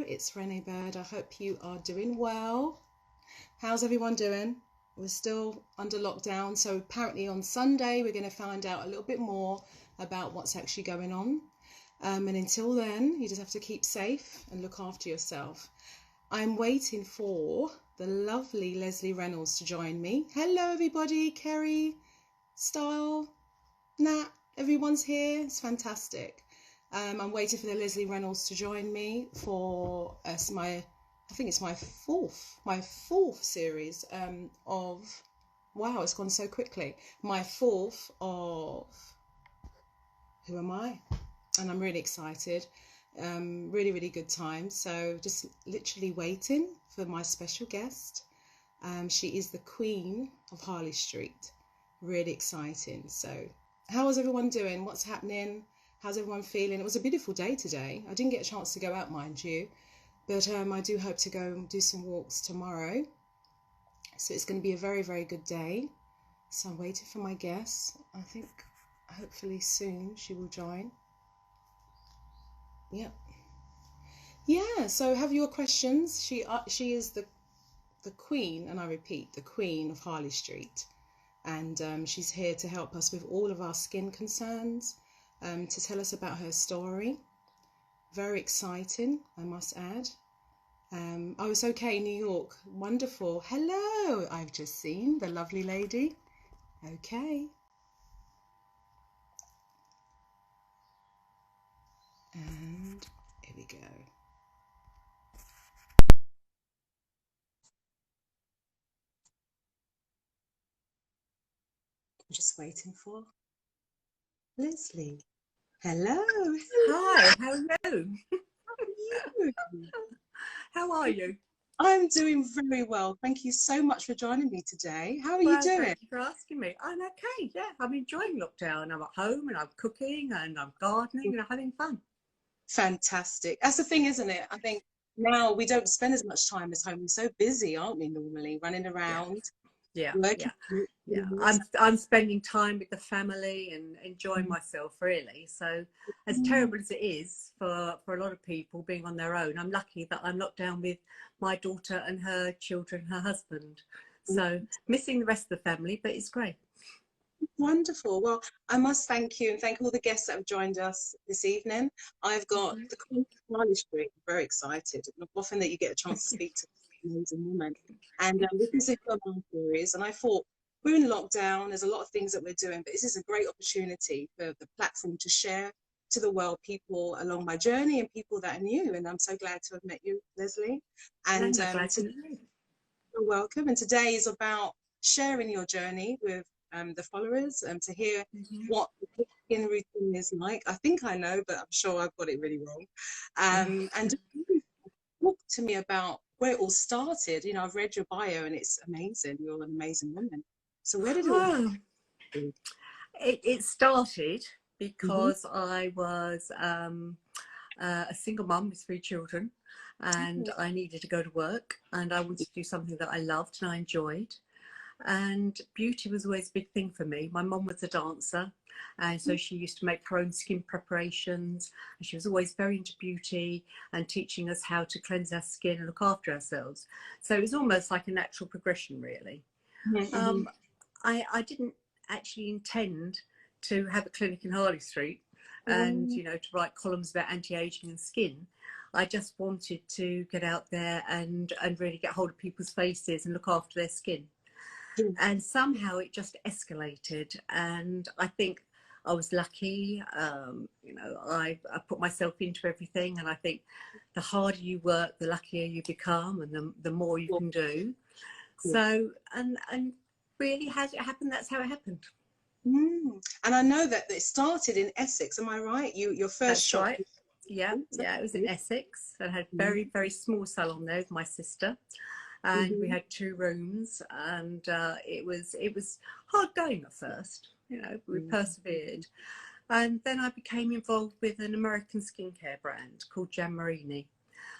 it's Renee Bird. I hope you are doing well. How's everyone doing? We're still under lockdown, so apparently on Sunday we're going to find out a little bit more about what's actually going on. And until then, you just have to keep safe and look after yourself. I'm waiting for the lovely Lesley Reynolds to join me. Hello everybody, Kerry, Style, Nat, everyone's here. It's fantastic. I'm waiting for the Lesley Reynolds to join me for I think it's my fourth series of, wow, it's gone so quickly. My fourth of Who Am I? And I'm really excited. Really, really good time. So just literally waiting for my special guest. She is the Queen of Harley Street. Really exciting. So how is everyone doing? What's happening? How's everyone feeling? It was a beautiful day today. I didn't get a chance to go out, mind you, but I do hope to go and do some walks tomorrow. So it's going to be a very, very good day. So I'm waiting for my guest. I think hopefully soon she will join. Yep. Yeah, so have your questions. She is the Queen, and I repeat, the Queen of Harley Street. And she's here to help us with all of our skin concerns, to tell us about her story. Very exciting, I must add. Oh, it's okay, New York. Wonderful. Hello, I've just seen the lovely lady. Okay. And here we go. I'm just waiting for Lesley. Hello. Hi, hello. How are you? How are you? I'm doing very well. Thank you so much for joining me today. How are you doing? Thank you for asking me. I'm okay, yeah. I'm enjoying lockdown. I'm at home and I'm cooking and I'm gardening and I'm having fun. Fantastic. That's the thing, isn't it? I think now we don't spend as much time at home. We're so busy, aren't we, normally, running around, working. Yeah. I'm spending time with the family and enjoying myself, really. So as terrible as it is for a lot of people being on their own, I'm lucky that I'm locked down with my daughter and her children, her husband. So missing the rest of the family, but it's great. Wonderful. Well, I must thank you and thank all the guests that have joined us this evening. I've got the Queen of Harley Street. I'm very excited. Not often that you get a chance to speak to an amazing woman. And this is a Club series, and I thought, we're in lockdown, there's a lot of things that we're doing, but this is a great opportunity for the platform to share to the world people along my journey and people that are new. And I'm so glad to have met you, Lesley. And you're welcome. And today is about sharing your journey with the followers and to hear what the skin routine is like. I think I know, but I'm sure I've got it really wrong. And talk to me about where it all started. You know, I've read your bio and it's amazing. You're an amazing woman. So where did it all begin? It started because I was a single mum with 3 children, and I needed to go to work, and I wanted to do something that I loved and I enjoyed. And beauty was always a big thing for me. My mum was a dancer, and so she used to make her own skin preparations, and she was always very into beauty and teaching us how to cleanse our skin and look after ourselves. So it was almost like a natural progression, really. I didn't actually intend to have a clinic in Harley Street and, you know, to write columns about anti-aging and skin. I just wanted to get out there and really get hold of people's faces and look after their skin. And somehow it just escalated, and I think I was lucky. You know, I put myself into everything, and I think the harder you work, the luckier you become, and the more you can do. So, and really, has it happened? That's how it happened. And I know that it started in Essex. Am I right? Your first shop. Right. Yeah, it was in Essex. I had a very, very small salon there with my sister. And we had 2 rooms, and it was hard going at first, you know, we persevered. And then I became involved with an American skincare brand called Jan Marini,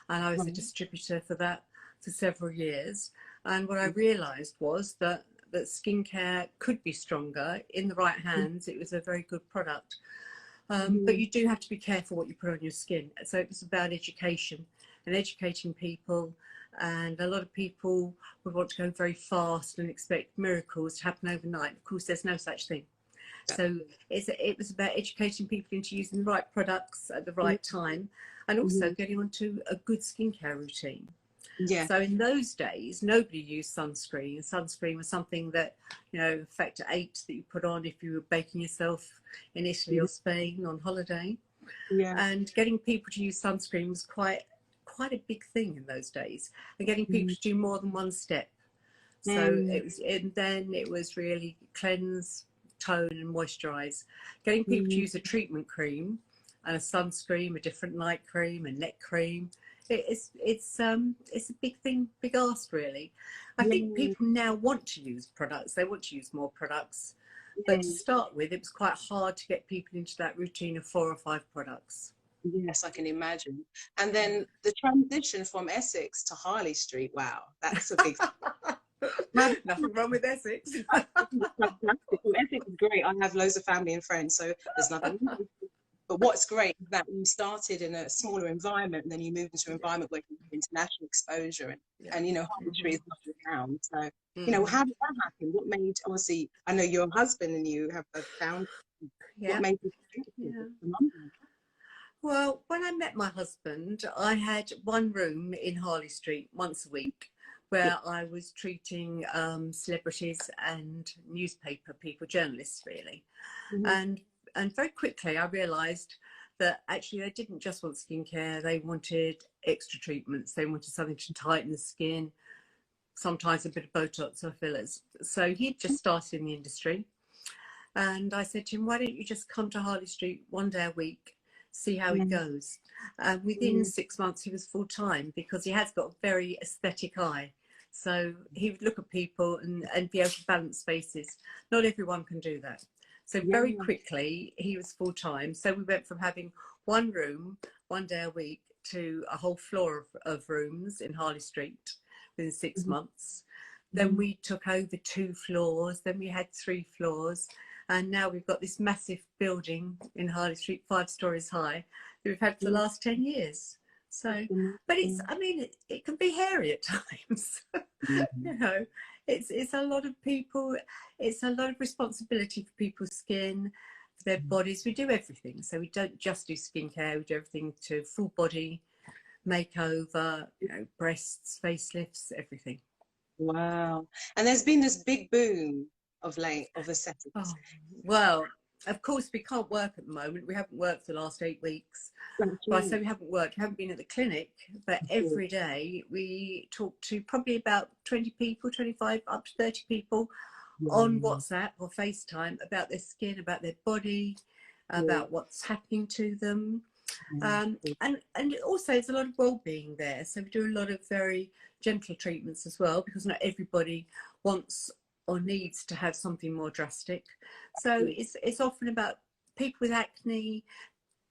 and I was a distributor for that for several years. And what I realized was that skincare could be stronger in the right hands. It was a very good product, but you do have to be careful what you put on your skin. So it was about education and educating people. And a lot of people would want to go very fast and expect miracles to happen overnight. Of course, there's no such thing. So it was about educating people into using the right products at the right time, and also getting onto a good skincare routine. Yeah. So in those days, nobody used sunscreen. Sunscreen was something that, you know, factor 8 that you put on if you were baking yourself in Italy or Spain on holiday. Yeah. And getting people to use sunscreen was quite a big thing in those days, and getting people to do more than one step. So it was really cleanse, tone and moisturize. Getting people to use a treatment cream and a sunscreen, a different night cream, a neck cream. It's a big thing, big ask really. I think people now want to use products. They want to use more products. But to start with, it was quite hard to get people into that routine of 4 or 5 products. Yes, I can imagine. And then the transition from Essex to Harley Street, wow, that's a big Nothing wrong with Essex. Essex is great. I have loads of family and friends, so there's nothing wrong. But what's great is that you started in a smaller environment, and then you moved into an environment where you have international exposure, and you know, Harley Street is not around. So, you know, how did that happen? What made, obviously, I know your husband and you have found, what made you Well, when I met my husband, I had one room in Harley Street once a week where I was treating celebrities and newspaper people, journalists really. And very quickly I realised that actually they didn't just want skincare, they wanted extra treatments, they wanted something to tighten the skin, sometimes a bit of Botox or fillers. So he'd just started in the industry, and I said to him, why don't you just come to Harley Street one day a week, see how it goes. Within 6 months he was full-time, because he has got a very aesthetic eye. So he would look at people and be able to balance faces. Not everyone can do that. So very quickly he was full-time. So we went from having one room one day a week to a whole floor of rooms in Harley Street within 6 months. Then we took over 2 floors, then we had 3 floors. And now we've got this massive building in Harley Street, 5 stories high, that we've had for the last 10 years. So, but it's, I mean, it can be hairy at times. You know, it's a lot of people, it's a lot of responsibility for people's skin, for their bodies. We do everything. So we don't just do skincare, we do everything to full body makeover, you know, breasts, facelifts, everything. Wow. And there's been this big boom of late of aesthetics. Oh, well, of course we can't work at the moment. We haven't worked for the last 8 weeks. Well, I say we haven't worked, we haven't been at the clinic, but every day we talk to probably about 20 people, 25 up to 30 people on WhatsApp or FaceTime about their skin, about their body, about what's happening to them. And also there's a lot of well-being there. So we do a lot of very gentle treatments as well, because not everybody wants or needs to have something more drastic. So it's often about people with acne,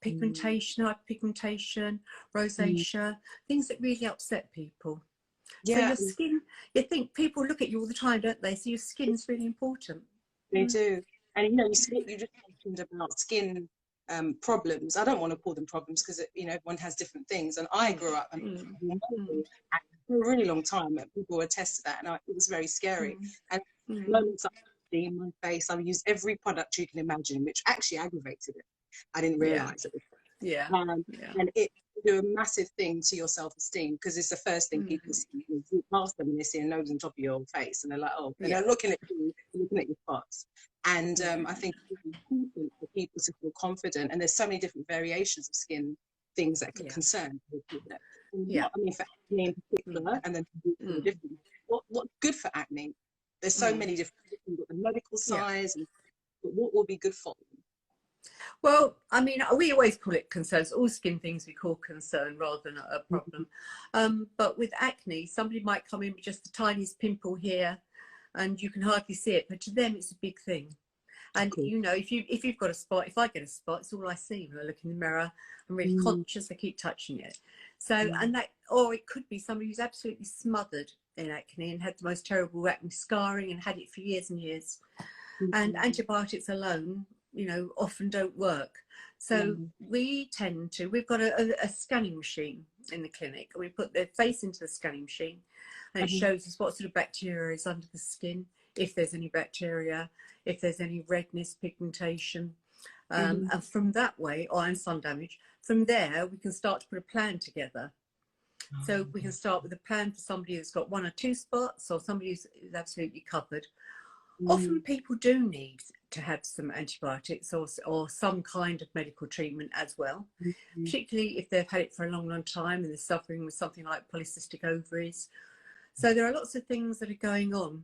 pigmentation, hyperpigmentation, rosacea, things that really upset people. So your skin, you think people look at you all the time, don't they? So your skin's really important. They do. And you know, you just mentioned about skin problems. I don't want to call them problems, because you know, everyone has different things. And I grew up and for a really long time, people attest to that, and it was very scary. And moments I in my face, I used every product you can imagine, which actually aggravated it. I didn't realise it. And it do a massive thing to your self-esteem, because it's the first thing people see. You walk past them and they see a nose on top of your face, and they're like, oh, and they're looking at you, looking at your spots. And I think it's important for people to feel confident. And there's so many different variations of skin things that could concern people. I mean, for acne in particular, and then different. What's good for acne? There's so many different. You've got the medical size, but what will be good for them? Well, I mean, we always call it concerns. All skin things we call concern rather than a problem. But with acne, somebody might come in with just the tiniest pimple here, and you can hardly see it. But to them, it's a big thing. And you know, if you've got a spot, if I get a spot, it's all I see when I look in the mirror. I'm really conscious. I keep touching it. So, and that, or it could be somebody who's absolutely smothered in acne and had the most terrible acne scarring and had it for years and years. And antibiotics alone, you know, often don't work. So we tend to, we've got a scanning machine in the clinic, and we put their face into the scanning machine, and it shows us what sort of bacteria is under the skin, if there's any bacteria, if there's any redness, pigmentation, and from that way, or and sun damage. From there, we can start to put a plan together. So we can start with a plan for somebody who's got 1 or 2 spots, or somebody who's absolutely covered. Often people do need to have some antibiotics or some kind of medical treatment as well, particularly if they've had it for a long, long time and they're suffering with something like polycystic ovaries. So there are lots of things that are going on.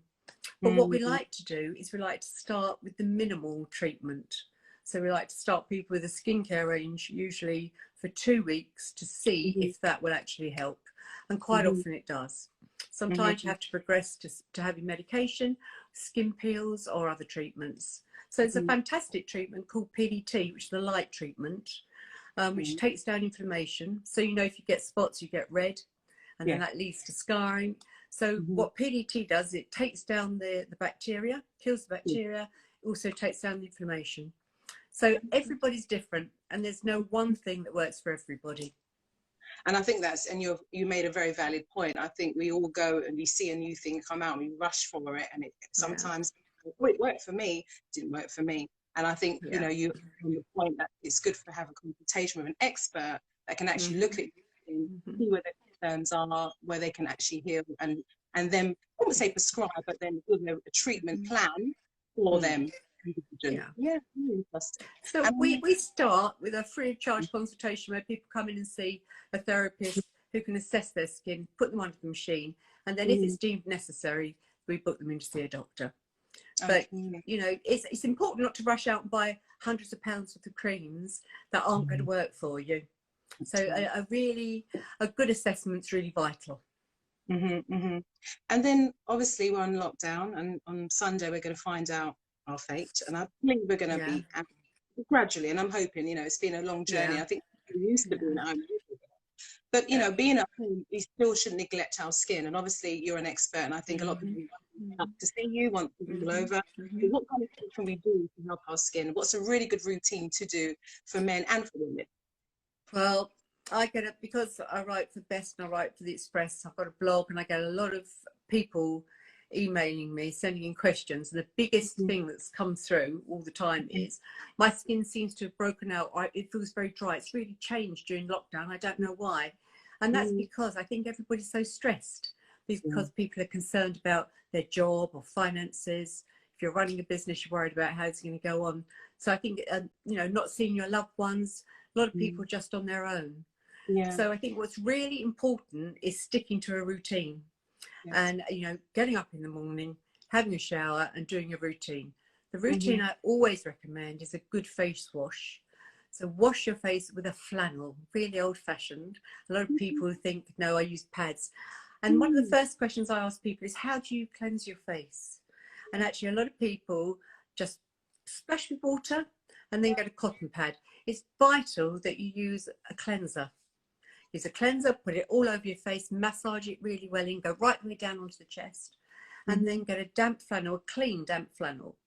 But what we like to do is we like to start with the minimal treatment. So we like to start people with a skincare range, usually for 2 weeks, to see if that will actually help. And quite often it does. Sometimes you have to progress to having medication, skin peels, or other treatments. So it's a fantastic treatment called PDT, which is the light treatment, which takes down inflammation. So, you know, if you get spots, you get red, and then that leads to scarring. So what PDT does, it takes down the bacteria, kills the bacteria, also takes down the inflammation. So everybody's different, and there's no one thing that works for everybody. And I think that's, and you made a very valid point. I think we all go and we see a new thing come out and we rush for it, and it sometimes it worked for me, it didn't work for me. And I think you know, you on the point that it's good to have a consultation with an expert that can actually look at you and see where their concerns are, where they can actually heal, and then I wouldn't say prescribe, but then give them a treatment plan for them. Really interesting. So we start with a free of charge consultation where people come in and see a therapist who can assess their skin, put them under the machine, and then if it's deemed necessary, we book them in to see a doctor. But you know, it's important not to rush out and buy hundreds of pounds worth of creams that aren't going to work for you. So a good assessment's really vital. And then obviously we're on lockdown, and on Sunday we're going to find out our fate, and I believe we're going to be gradually, and I'm hoping, you know, it's been a long journey. I think we're used to being at home, but you know, being at home, we still shouldn't neglect our skin. And obviously you're an expert, and I think a lot of people want to see you, want to be all over. What kind of things can we do to help our skin? What's a really good routine to do for men and for women? Well, I get it because I write for Best and I write for the Express. I've got a blog, and I get a lot of people emailing me, sending in questions. The biggest thing that's come through all the time is my skin seems to have broken out. It feels very dry. It's really changed during lockdown. I don't know why. And that's because I think everybody's so stressed, because people are concerned about their job or finances. If you're running a business, you're worried about how it's going to go on. So I think, you know, not seeing your loved ones, a lot of people just on their own. So I think what's really important is sticking to a routine. And, you know, getting up in the morning, having a shower and doing a routine. The routine I always recommend is a good face wash. So wash your face with a flannel, really old fashioned. A lot of people think, no, I use pads. And one of the first questions I ask people is, how do you cleanse your face? And actually a lot of people just splash with water and then get a cotton pad. It's vital that you use a cleanser. Use a cleanser, put it all over your face, massage it really well in, go right the way down onto the chest, and then get a damp flannel, a clean damp flannel.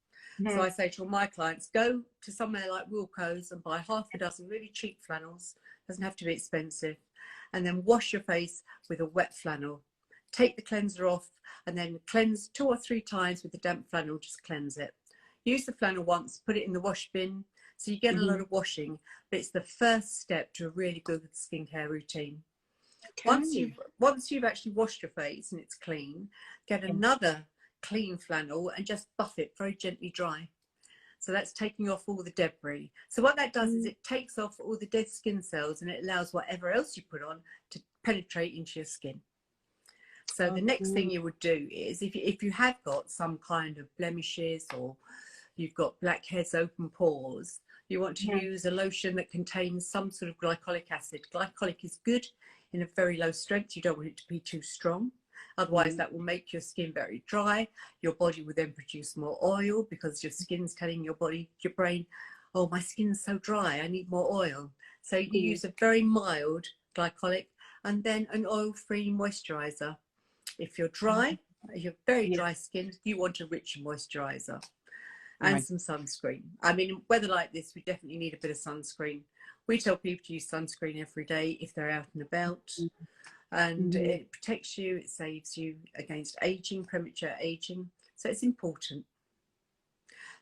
So I say to all my clients, go to somewhere like Wilko's and buy half a dozen really cheap flannels. Doesn't have to be expensive. And then wash your face with a wet flannel. Take the cleanser off and then cleanse 2 or 3 times with the damp flannel, just cleanse it. Use the flannel once, put it in the wash bin. So you get a lot of washing, but it's the first step to a really good skincare routine. Once you've actually washed your face and it's clean, get another clean flannel and just buff it very gently dry. So that's taking off all the debris. So what that does is it takes off all the dead skin cells, and it allows whatever else you put on to penetrate into your skin. So the next thing you would do is, if you have got some kind of blemishes, or you've got blackheads, open pores, you want to use a lotion that contains some sort of glycolic acid. Glycolic is good in a very low strength. You don't want it to be too strong. Otherwise, that will make your skin very dry. Your body will then produce more oil, because your skin's telling your body, your brain, oh, my skin's so dry, I need more oil. So you use a very mild glycolic, and then an oil-free moisturizer. If you're dry, if you're very dry skin, you want a richer moisturizer. And some sunscreen. I mean, weather like this, we definitely need a bit of sunscreen. We tell people to use sunscreen every day if they're out and about, and it protects you, it saves you against aging, premature aging, so it's important.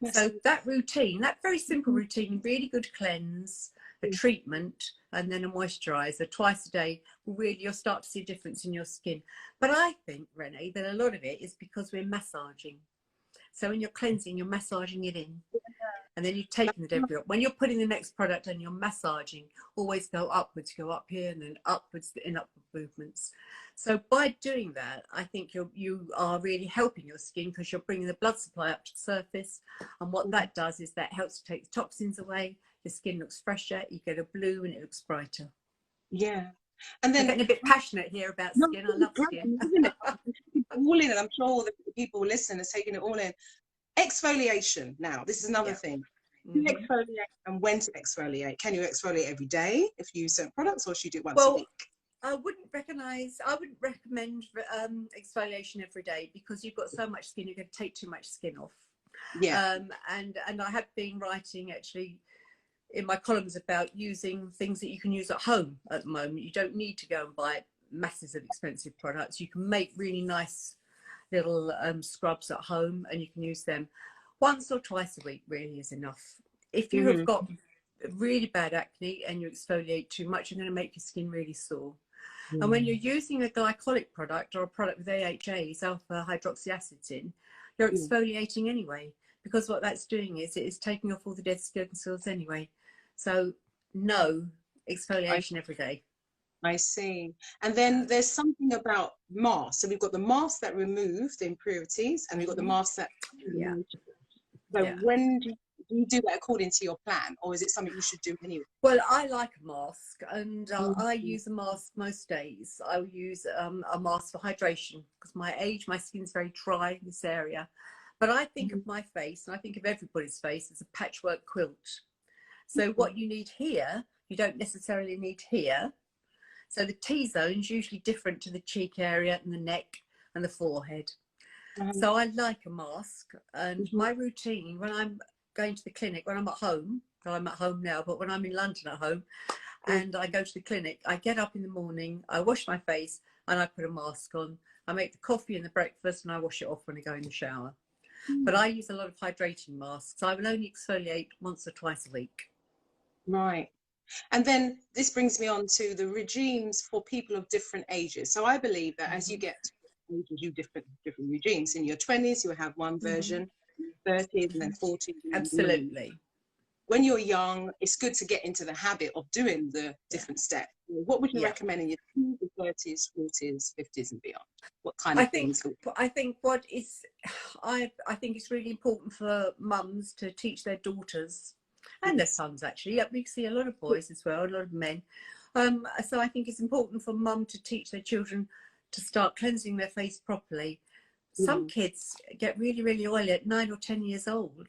Yes. So that routine, that very simple routine, really good cleanse, a treatment, and then a moisturiser twice a day, really you'll start to see a difference in your skin. But I think, Renee, that a lot of it is because we're massaging. So when you're cleansing, you're massaging it in. And then you're taking the debris up. When you're putting the next product on, you're massaging. Always go upwards, go up here, and then upwards in upward movements. So by doing that, I think you are really helping your skin, because you're bringing the blood supply up to the surface. And what that does is that helps to take the toxins away. Your skin looks fresher. You get a bloom, and it looks brighter. Yeah. And then I'm getting a bit passionate here about skin. I love skin. All in, and I'm sure all the people listening are taking it all in. Exfoliation. Now, this is another thing. Do you exfoliate, and when to exfoliate? Can you exfoliate every day if you use certain products, or should you do it once a week? I wouldn't recommend exfoliation every day, because you've got so much skin, you're going to take too much skin off. Yeah. And I have been writing actually in my columns about using things that you can use at home at the moment. You don't need to go and buy masses of expensive products. You can make really nice little scrubs at home, and you can use them once or twice a week. Really is enough. If you have got really bad acne and you exfoliate too much, you're going to make your skin really sore. And when you're using a glycolic product, or a product with AHAs, alpha hydroxy acids in, you're exfoliating anyway, because what that's doing is it is taking off all the dead skin cells anyway. So no exfoliation every day. I see. And then there's something about masks. So we've got the masks that remove the impurities, and we've got the masks that So when do you do that according to your plan, or is it something you should do anyway? Well, I like a mask, and I use a mask most days. I will use a mask for hydration, because my age, my skin's very dry in this area. But I think of my face, and I think of everybody's face, as a patchwork quilt. So what you need here, you don't necessarily need here. So the T-zone is usually different to the cheek area and the neck and the forehead. So I like a mask, and my routine when I'm going to the clinic, when I'm at home, well, I'm at home now, but when I'm in London at home and I go to the clinic, I get up in the morning, I wash my face, and I put a mask on. I make the coffee and the breakfast, and I wash it off when I go in the shower. But I use a lot of hydrating masks. I will only exfoliate once or twice a week. Right. And then this brings me on to the regimes for people of different ages. So I believe that as you get to ages, you different regimes. In your 20s, you have one version, 30s, and then 40s. Absolutely. When you're young, it's good to get into the habit of doing the different steps. What would you recommend in your 20s, 30s, 40s, 50s, and beyond? What kind of things? I think I think it's really important for mums to teach their daughters and their sons, actually. We see a lot of boys as well, a lot of men. So I think it's important for mum to teach their children to start cleansing their face properly. Some kids get really, really oily at 9 or 10 years old.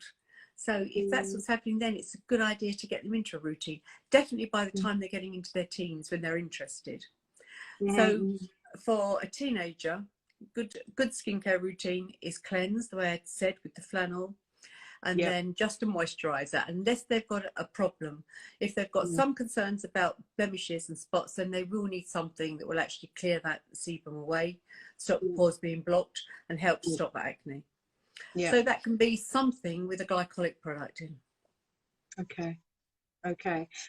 So if that's what's happening, then it's a good idea to get them into a routine. Definitely by the time they're getting into their teens, when they're interested. So for a teenager, good skincare routine is cleanse, the way I said, with the flannel, and then just a moisturiser, unless they've got a problem. If they've got some concerns about blemishes and spots, then they will need something that will actually clear that sebum away, stop the pores being blocked, and help to stop that acne. So that can be something with a glycolic product in. Okay.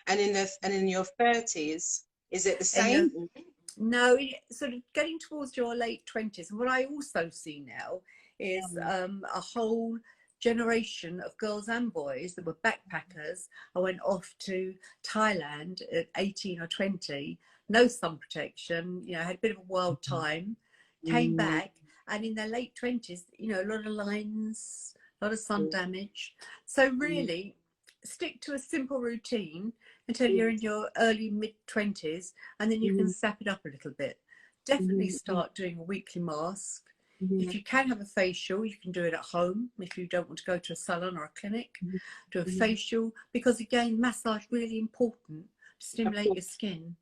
And in your 30s, is it the same? No, sort of getting towards your late 20s. And what I also see now is a whole generation of girls and boys that were backpackers. I went off to Thailand at 18 or 20, no sun protection, had a bit of a wild time, came back, and in their late 20s, a lot of lines, a lot of sun damage. So really stick to a simple routine until you're in your early mid-20s, and then you can sap it up a little bit. Definitely start doing a weekly mask. If you can have a facial, you can do it at home. If you don't want to go to a salon or a clinic, do a facial, because again, massage really important to stimulate your skin.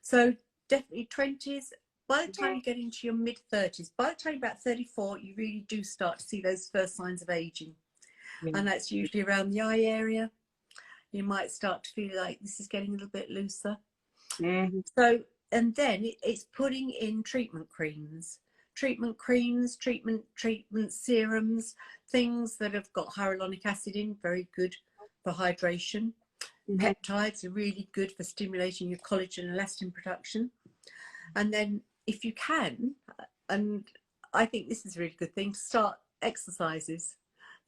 So definitely 20s. By the time you get into your mid-30s, by the time you're about 34, you really do start to see those first signs of aging. And that's usually around the eye area. you might start to feel like this is getting a little bit looser. Mm-hmm. And then it's putting in treatment creams, treatment serums, things that have got hyaluronic acid in, very good for hydration. Mm-hmm. Peptides are really good for stimulating your collagen and elastin production. And then if you can, and I think this is a really good thing, to start exercises,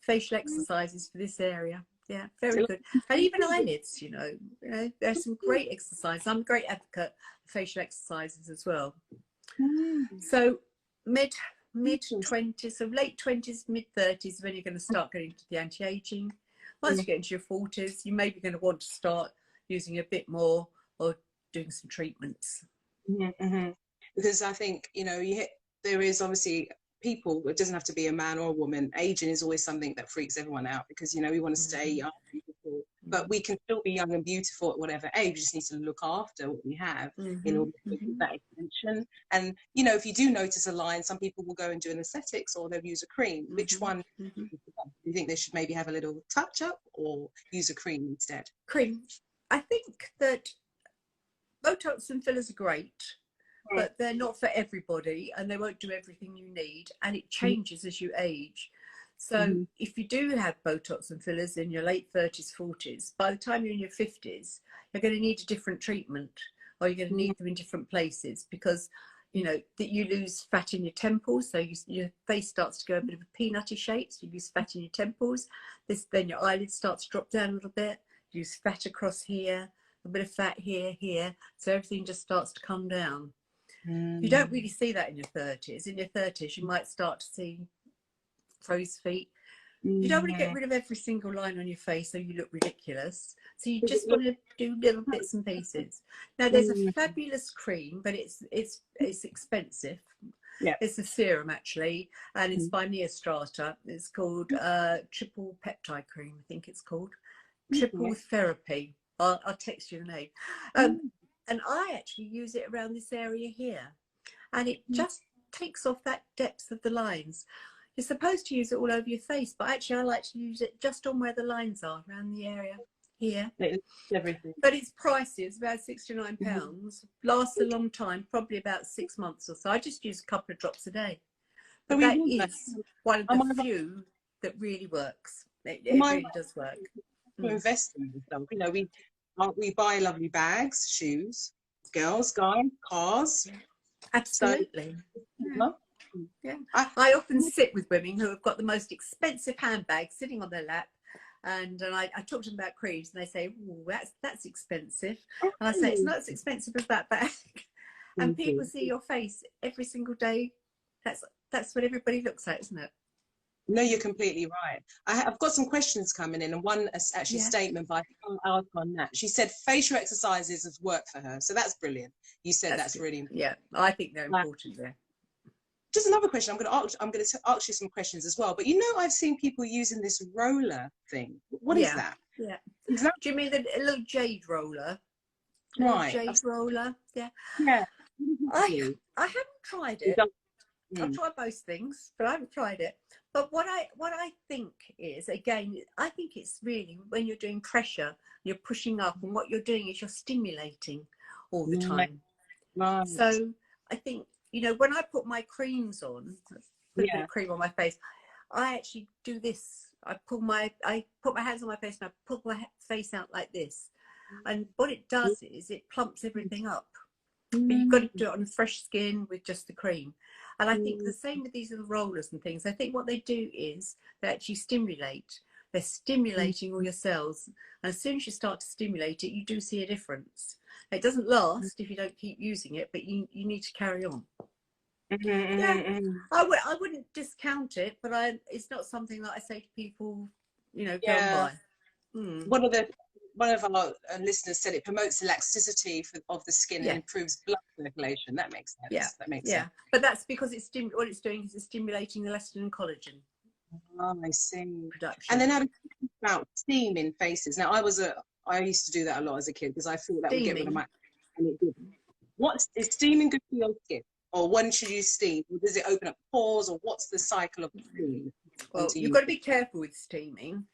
facial exercises for this area. Yeah, very good. And even eyelids, you know, there's some great exercises. I'm a great advocate of facial exercises as well. So mid 20s, so late 20s, mid 30s, when you're going to start getting to the anti-aging. Once you get into your 40s, you may be going to want to start using a bit more or doing some treatments. Mm-hmm. Because I think, you know, there is obviously people, it doesn't have to be a man or a woman. Aging is always something that freaks everyone out because, you know, we want to stay young and beautiful, but we can still be young and beautiful at whatever age. We just need to look after what we have in order to give that attention. And, you know, if you do notice a line, some people will go and do an aesthetics or they'll use a cream. Which one do you think they should maybe have a little touch up or use a cream instead? Cream. I think that Botox and fillers are great, but they're not for everybody and they won't do everything you need, and it changes as you age. So if you do have Botox and fillers in your late 30s, 40s, by the time you're in your 50s, you're going to need a different treatment, or you're going to need them in different places, because, you know, that you lose fat in your temples, so your face starts to go a bit of a peanutty shape, so you lose fat in your temples. Then your eyelids start to drop down a little bit, you lose fat across here, a bit of fat here, so everything just starts to come down. You don't really see that in your 30s. In your 30s, you might start to see crow's feet. You don't want to get rid of every single line on your face so you look ridiculous. So you just want to do little bits and pieces. Now, there's a fabulous cream, but it's expensive. Yeah. It's a serum, actually, and it's by Neostrata. It's called Triple Peptide Cream, I think it's called. Triple Therapy. I'll text you the name. And I actually use it around this area here, and it just takes off that depth of the lines. You're supposed to use it all over your face, but actually I like to use it just on where the lines are, around the area here. Everything. But it's pricey. It's about £69. Lasts a long time, probably about 6 months or so. I just use a couple of drops a day. But that is one of the few that really works. It really does work. To invest in stuff. You know, we buy lovely bags, shoes, girls, guys, cars. Absolutely. So, yeah. I often sit with women who have got the most expensive handbags sitting on their lap, and I talk to them about creams, and they say, "Oh, that's expensive." And I say, "It's not as expensive as that bag." And people see your face every single day. That's what everybody looks at, isn't it? No, you're completely right. I've got some questions coming in, and one actually statement by I'll ask on that. She said facial exercises have worked for her, so that's brilliant. You said that's really important. Yeah, I think they're important there. Just another question. I'm going to ask you some questions as well. But you know, I've seen people using this roller thing. What is that? Yeah. Do you mean the little Jade Roller? Right. Jade Roller. Yeah. Yeah. I haven't tried it. I've tried both things, but I haven't tried it. But what I think is, again, I think it's really when you're doing pressure, you're pushing up, and what you're doing is you're stimulating all the time. Right. So I think, you know, when I put my creams on, put a bit of cream on my face, I actually do this. I put my hands on my face and I pull my face out like this. And what it does is it plumps everything up. But you've got to do it on fresh skin with just the cream. And I think the same with these little rollers and things. I think what they do is they actually stimulate. They're stimulating all your cells. And as soon as you start to stimulate it, you do see a difference. It doesn't last if you don't keep using it, but you need to carry on. I wouldn't discount it, but it's not something that I say to people, you know, go and buy. One of our listeners said it promotes elasticity of the skin and improves blood circulation. That makes sense. Yeah, that makes sense. But that's because what it's doing is it's stimulating elastin and collagen. Oh, I see. Production. And then I was thinking about steam in faces. Now, I used to do that a lot as a kid because I thought that would get rid of my. And it didn't. Is steaming good for your skin, or when should you steam? Or does it open up pores, or what's the cycle of steam? Well, you've got to be careful with steaming.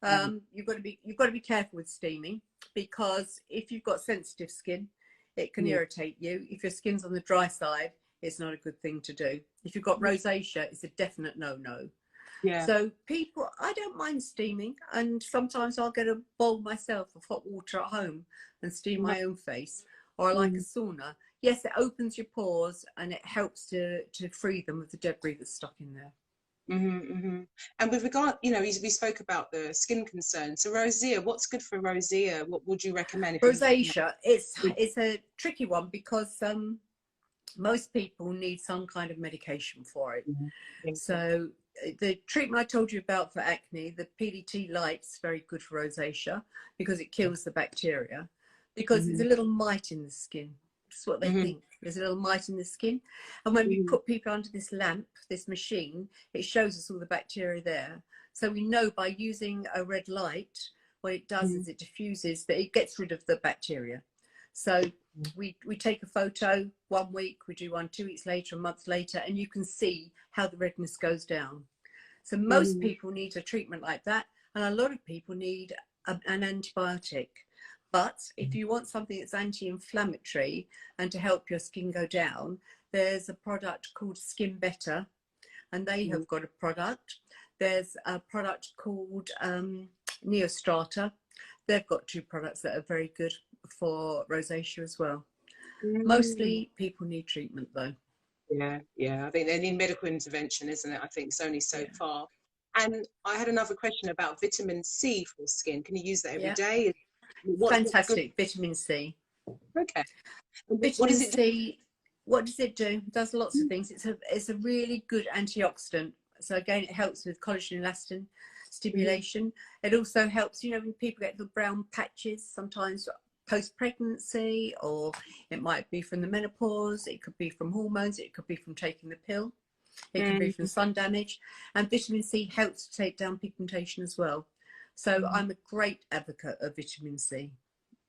You've got to be careful with steaming, because if you've got sensitive skin, it can irritate you. If your skin's on the dry side, it's not a good thing to do. If you've got rosacea, it's a definite no-no. Yeah. So people, I don't mind steaming, and sometimes I'll get a bowl myself of hot water at home and steam my own face, or I like a sauna. Yes, it opens your pores and it helps to free them of the debris that's stuck in there. And with regard, you know, we spoke about the skin concerns. So rosacea, what's good for rosacea? What would you recommend? Rosacea, it's a tricky one, because most people need some kind of medication for it. So the treatment I told you about for acne, the PDT light's very good for rosacea, because it kills the bacteria, because there's a little mite in the skin. That's what they think. There's a little mite in the skin. And when we put people under this lamp, this machine, it shows us all the bacteria there. So we know by using a red light, what it does is it diffuses, that it gets rid of the bacteria. So we take a photo 1 week, we do one 2 weeks later, a month later, and you can see how the redness goes down. So most people need a treatment like that, and a lot of people need an antibiotic. But if you want something that's anti-inflammatory and to help your skin go down, there's a product called Skin Better, and they have got a product. There's a product called Neostrata. They've got 2 products that are very good for rosacea as well. Mostly people need treatment though. Yeah, I think they need medical intervention, isn't it? I think it's only so far. And I had another question about vitamin C for skin. Can you use that every day? Fantastic. Vitamin C. Okay. Vitamin C, what does it do? It does lots of things. It's a really good antioxidant. So again, it helps with collagen elastin stimulation. It also helps, you know, when people get the brown patches, sometimes post-pregnancy, or it might be from the menopause, it could be from hormones, it could be from taking the pill, it can be from sun damage, and vitamin C helps to take down pigmentation as well. So I'm a great advocate of vitamin C.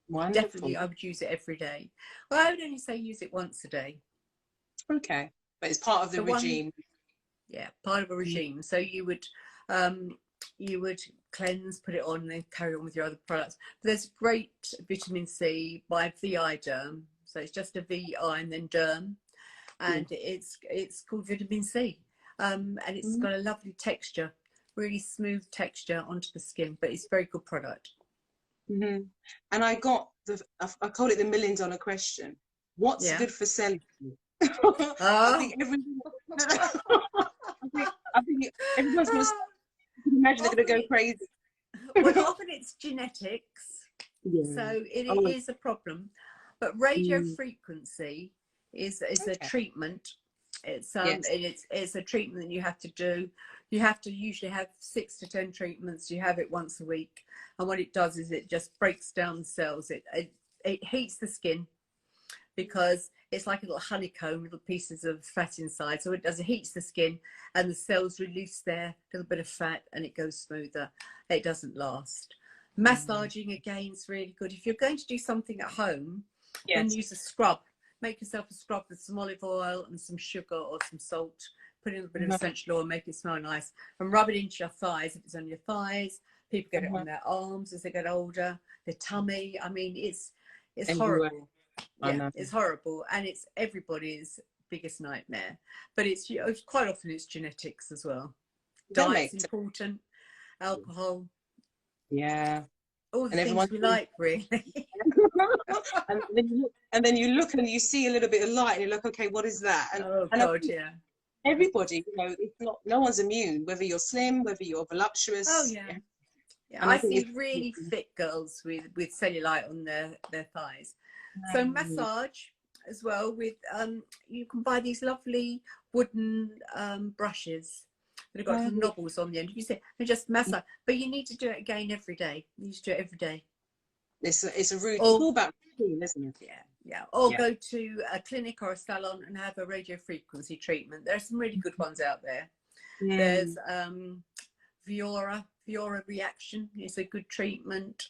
Wonderful. Definitely, I would use it every day. Well, I would only say use it once a day. Okay, but it's part of the regime. Part of a regime. So you would cleanse, put it on, and then carry on with your other products. But there's great vitamin C by VI Derm. So it's just a VI and then Derm, and it's called vitamin C, and it's got a lovely texture, really smooth texture onto the skin. But it's a very good product. And I got I call it the $1 million question. What's good for celiac? I think everyone's going to imagine they're going to go crazy. Well, often it's genetics, so it is a problem. But radio frequency is a treatment. It's it's a treatment that you have to do. You have to usually have 6 to 10 treatments. You have it once a week, and what it does is it just breaks down the cells. It heats the skin, because it's like a little honeycomb, little pieces of fat inside. So it heats the skin, and the cells release their little bit of fat, and it goes smoother. It doesn't last. Massaging, again, is really good. If you're going to do something at home, then use a scrub. Make yourself a scrub with some olive oil and some sugar or some salt. Put in a bit of essential oil, make it smell nice, and rub it into your thighs. If it's on your thighs, people get it on their arms as they get older, their tummy. I mean, it's horrible. It's horrible, and it's everybody's biggest nightmare. But it's quite often it's genetics as well. Diet's important, alcohol, all the things we like, really. and then you look and you see a little bit of light, and you're like, okay, what is that? And everybody, you know, it's not, no one's immune, whether you're slim, whether you're voluptuous. I see really fit girls with cellulite on their thighs. So massage as well with you can buy these lovely wooden brushes that have got some knobbles on the end. You say and just massage, but you need to do it again every day. You need to do it every day. It's a routine. It's all about routine, isn't it? Or go to a clinic or a salon and have a radio frequency treatment. There are some really good ones out there. There's Viora Reaction is a good treatment.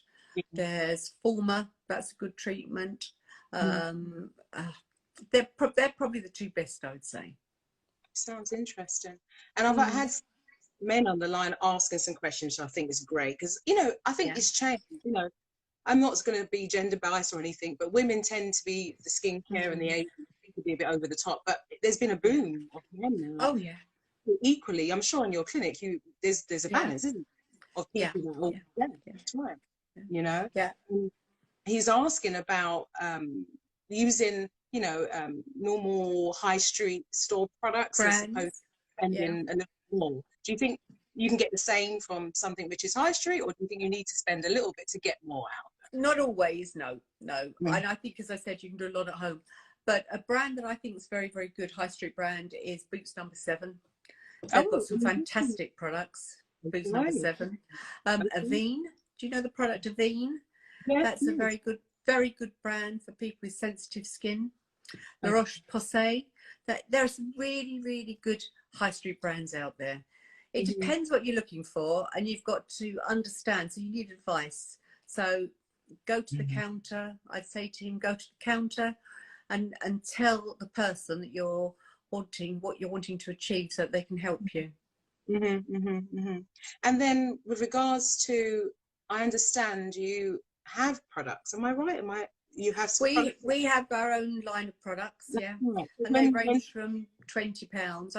There's Forma, that's a good treatment. They're probably the 2 best, I would say. Sounds interesting. And I've had men on the line asking some questions, which I think is great, because, you know, I think Yeah. it's changed. You know, I'm not going to be gender biased or anything, but women tend to be the skincare and the age to be a bit over the top. But there's been a boom of men now. Oh yeah. Equally, I'm sure in your clinic, there's a Yeah. balance, isn't it, of Yeah. people that are, Yeah. yeah, Yeah. that's right. Yeah. You know, Yeah. and he's asking about using, you know, normal high street store products as opposed Brands. to Yeah. spending a little more. Do you think you can get the same from something which is high street, or do you think you need to spend a little bit to get more out? Not always, no. Mm. And I think, as I said, you can do a lot at home. But a brand that I think is very, very good high street brand is Boots Number 7. They've got some fantastic products. Boots Number 7. Avene. Do you know the product Avene? Yes, That's a very good brand for people with sensitive skin. La okay. Roche-Posay. There are some really, really good high street brands out there. It depends what you're looking for, and you've got to understand. So you need advice. So go to the counter. I'd say to him, go to the counter and tell the person that you're wanting, what you're wanting to achieve, so that they can help you. And then with regards to, I understand you have products. Am I right? You have some products? We have our own line of products, yeah. Right. And they range from £20.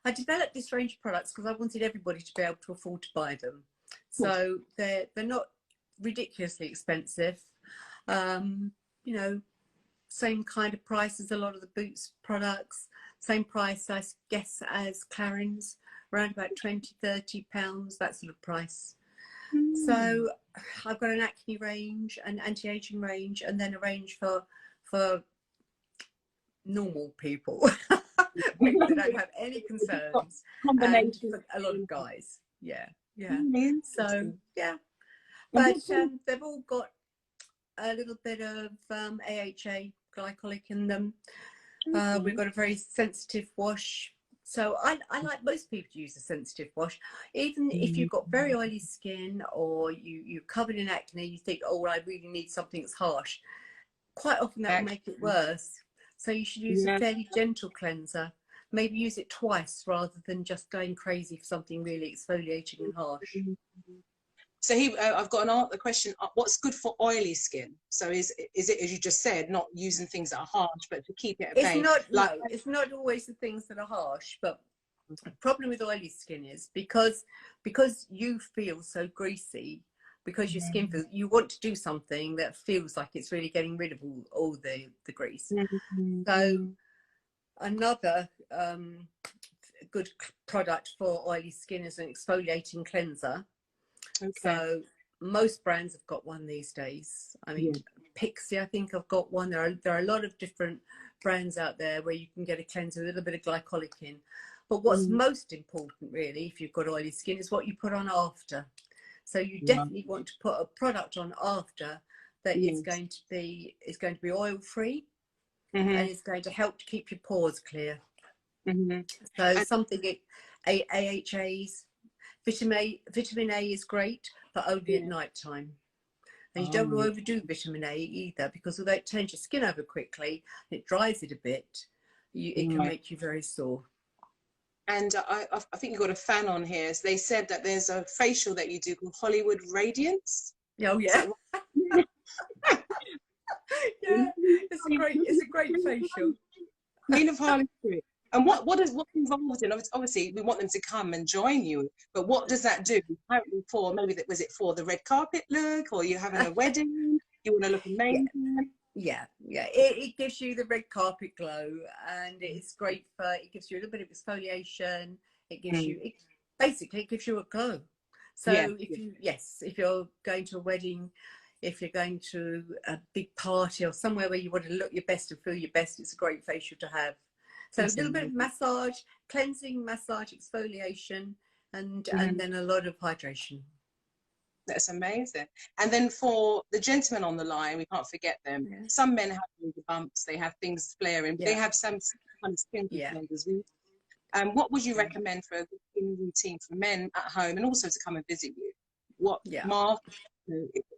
I developed this range of products because I wanted everybody to be able to afford to buy them. So they're not ridiculously expensive. You know, same kind of price as a lot of the Boots products, same price, I guess, as Clarins, around about £20–30, that sort of price. So I've got an acne range, an anti-aging range, and then a range for normal people, people that don't have any concerns, and for a lot of guys. Yeah. So yeah, but they've all got a little bit of AHA, glycolic in them. We've got a very sensitive wash. So I like most people to use a sensitive wash. Even if you've got very oily skin, or you're covered in acne, you think, oh, I really need something that's harsh. Quite often that will make it worse. So you should use a fairly gentle cleanser. Maybe use it twice rather than just going crazy for something really exfoliating and harsh. So I've got a question. What's good for oily skin? So is it, as you just said, not using things that are harsh, but to keep it at bay? It's not always the things that are harsh. But the problem with oily skin is because you feel so greasy, because your skin feels, you want to do something that feels like it's really getting rid of all the grease. So another good product for oily skin is an exfoliating cleanser. So most brands have got one these days. I mean, Pixie, I think, I've got one. There are a lot of different brands out there where you can get a cleanser with a little bit of glycolic in. But what's most important, really, if you've got oily skin, is what you put on after. So you definitely want to put a product on after that is going to be oil free, and it's going to help to keep your pores clear. So something AHAs. Vitamin A is great, but only at night time. And you don't want to overdo vitamin A either, because although it turns your skin over quickly, it dries it a bit, it can make you very sore. And I think you've got a fan on here. So they said that there's a facial that you do called Hollywood Radiance. Oh yeah. Yeah, it's a great facial. Queen of Harley Street. And what's involved in? Obviously, we want them to come and join you, but what does that do? Apparently, was it for the red carpet look, or you're having a wedding? You want to look amazing? Yeah. It gives you the red carpet glow, and it's great for. It gives you a little bit of exfoliation. It gives you. Basically, it gives you a glow. So if you're going to a wedding, if you're going to a big party or somewhere where you want to look your best and feel your best, it's a great facial to have. So a little bit of massage, cleansing, massage, exfoliation, and then a lot of hydration. That's amazing. And then for the gentlemen on the line, we can't forget them. Some men have the bumps, they have things flaring, they have some kind of skin as well. What would you recommend for a skin routine for men at home, and also to come and visit you? What mask?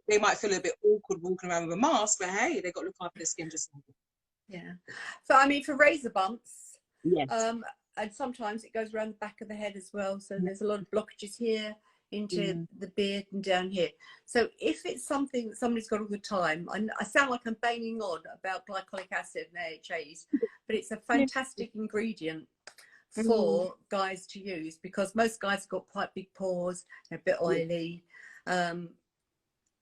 They might feel a bit awkward walking around with a mask, but hey, they've got to look after their skin just like that. So I mean, for razor bumps, and sometimes it goes around the back of the head as well. So there's a lot of blockages here into the beard and down here. So if it's something that somebody's got all the time, I sound like I'm banging on about glycolic acid and AHAs, but it's a fantastic ingredient for guys to use, because most guys have got quite big pores, they're a bit oily.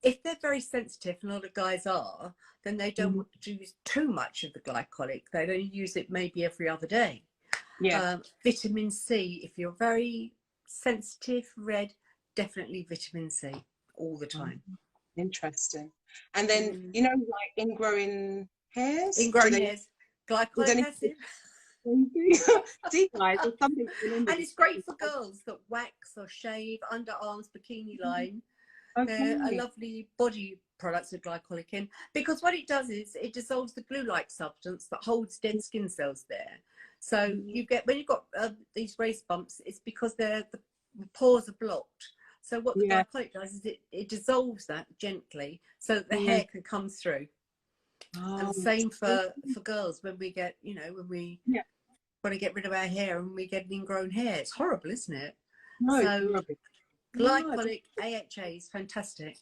If they're very sensitive, and a lot of guys are, then they don't want to use too much of the glycolic. They only use it maybe every other day. Vitamin C, if you're very sensitive, red, definitely vitamin C all the time. Interesting. And then, you know, like ingrowing hairs? Ingrowing hairs, glycolic acid. See, guys, there's something. And it's great for girls that wax or shave, underarms, bikini line. They're a lovely body products with glycolic in, because what it does is it dissolves the glue-like substance that holds dead skin cells there. So you get, when you've got these raised bumps, it's because the pores are blocked. So what the glycolic does is it dissolves that gently so that the hair can come through. And same for girls, when we get, you know, when we want to get rid of our hair and we get an ingrown hair. It's horrible, isn't it? No, so glycolic AHA is fantastic.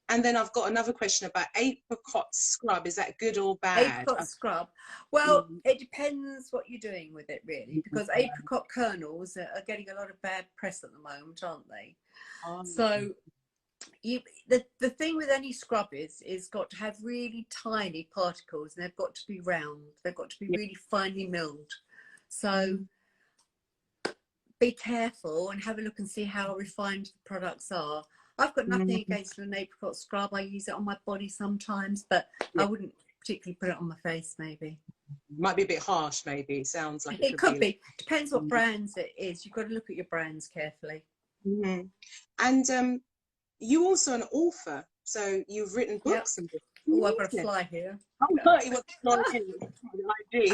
And then I've got another question about apricot scrub. Is that good or bad? Apricot scrub. Well, it depends what you're doing with it, really, because apricot kernels are getting a lot of bad press at the moment, aren't they? So the thing with any scrub is got to have really tiny particles, and they've got to be round. They've got to be really finely milled. So be careful and have a look and see how refined the products are. I've got nothing against an apricot scrub. I use it on my body sometimes, but I wouldn't particularly put it on my face, maybe. Might be a bit harsh, maybe. It sounds like it could be. Depends what brands it is. You've got to look at your brands carefully. And you also an author, so you've written books and books. Oh, I've got a fly here. Oh, no, it was ID.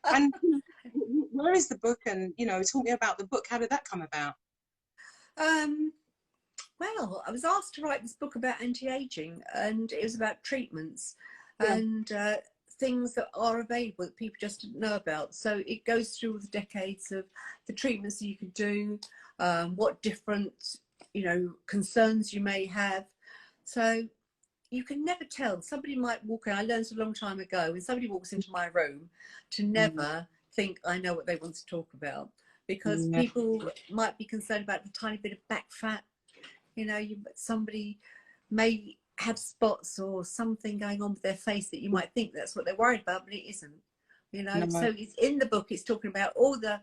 And where is the book? And, you know, talk me about the book. How did that come about? Well, I was asked to write this book about anti-aging, and it was about treatments and things that are available that people just didn't know about. So it goes through the decades of the treatments that you could do, what different, you know, concerns you may have. So you can never tell. Somebody might walk in. I learned a long time ago, when somebody walks into my room, to never think I know what they want to talk about, because people might be concerned about the tiny bit of back fat. You know, somebody may have spots or something going on with their face that you might think that's what they're worried about, but it isn't. You know, so it's in the book. It's talking about all the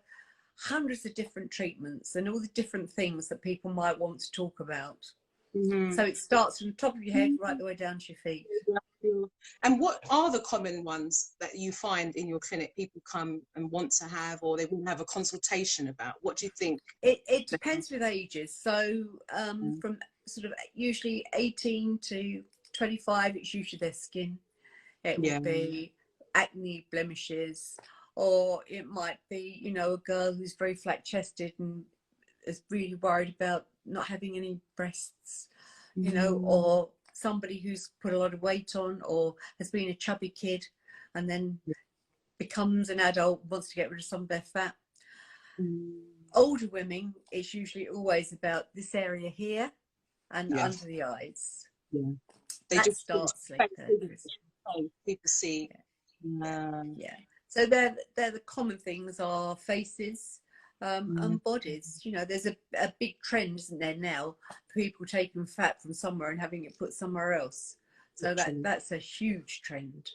hundreds of different treatments and all the different things that people might want to talk about. So it starts from the top of your head right the way down to your feet. And what are the common ones that you find in your clinic people come and want to have, or they want to have a consultation about? What do you think? It depends with ages. So from sort of usually 18 to 25, it's usually their skin. It will be acne, blemishes, or it might be, you know, a girl who's very flat chested and is really worried about not having any breasts, you know, or somebody who's put a lot of weight on or has been a chubby kid and then becomes an adult, wants to get rid of some of their fat. Older women, it's usually always about this area here and under the eyes. They just starts people see. So they're the common things are faces and bodies. You know, there's a big trend, isn't there, now, people taking fat from somewhere and having it put somewhere else. So that's a huge trend.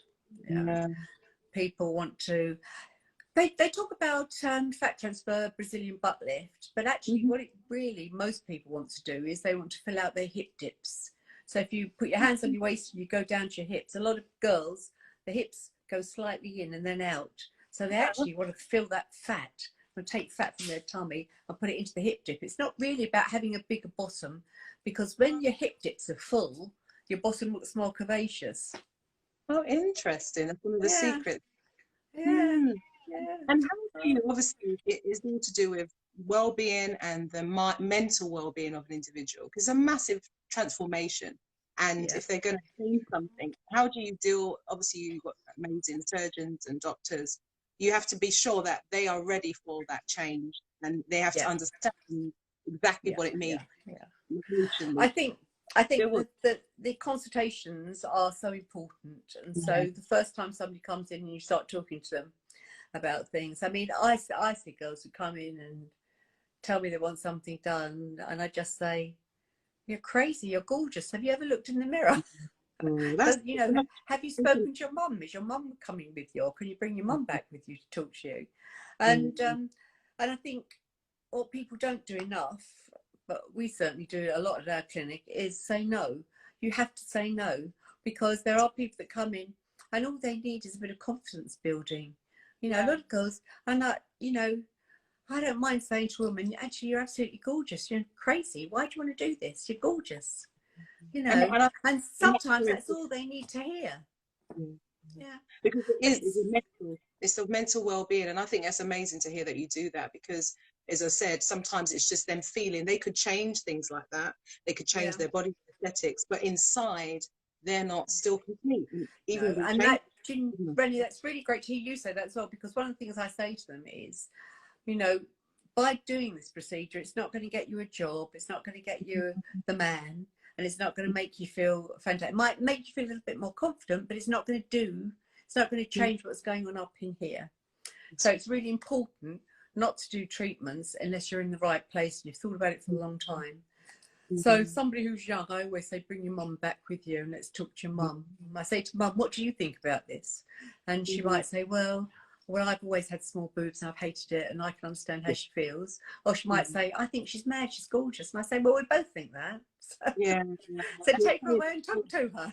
People want to, they talk about fat transfer, Brazilian butt lift, but actually what it really most people want to do is they want to fill out their hip dips. So if you put your hands on your waist and you go down to your hips, a lot of girls, the hips go slightly in and then out. So they actually want to fill that fat and take fat from their tummy and put it into the hip dip. It's not really about having a bigger bottom, because when your hip dips are full, your bottom looks more curvaceous. Oh, interesting. That's one of the secrets. And how do you, obviously, it is all to do with well-being and the mental well-being of an individual, because it's a massive transformation. And if they're going to change something, how do you deal? Obviously, you've got amazing surgeons and doctors, you have to be sure that they are ready for that change, and they have to understand exactly what it means. I think the consultations are so important, and so the first time somebody comes in and you start talking to them about things. I mean, I see girls who come in and tell me they want something done, and I just say, "You're crazy. You're gorgeous. Have you ever looked in the mirror?" But, you know, have you spoken to your mum? Is your mum coming with you, or can you bring your mum back with you to talk to you? And I think what people don't do enough, but we certainly do a lot at our clinic, is say no. You have to say no, because there are people that come in and all they need is a bit of confidence building. You know, a lot of girls are not, you know, I don't mind saying to a woman, actually, you're absolutely gorgeous. You're crazy. Why do you want to do this? You're gorgeous. You know, and sometimes that's all they need to hear. Because it's the mental well-being, and I think that's amazing to hear that you do that, because as I said, sometimes it's just them feeling they could change things like that. They could change their body aesthetics, but inside they're not still complete. Even and that, Rennie, that's really great to hear you say that as well, because one of the things I say to them is, you know, by doing this procedure, it's not going to get you a job, it's not going to get you the man, and it's not going to make you feel fantastic. It might make you feel a little bit more confident, but it's not going to change what's going on up in here. So it's really important not to do treatments unless you're in the right place and you've thought about it for a long time. So somebody who's young, I always say, bring your mum back with you and let's talk to your mum. I say to mum, what do you think about this? And she might say, well, I've always had small boobs and I've hated it, and I can understand how she feels. Or she might say, I think she's mad, she's gorgeous. And I say, well, we both think that. So, so take her away and talk to her.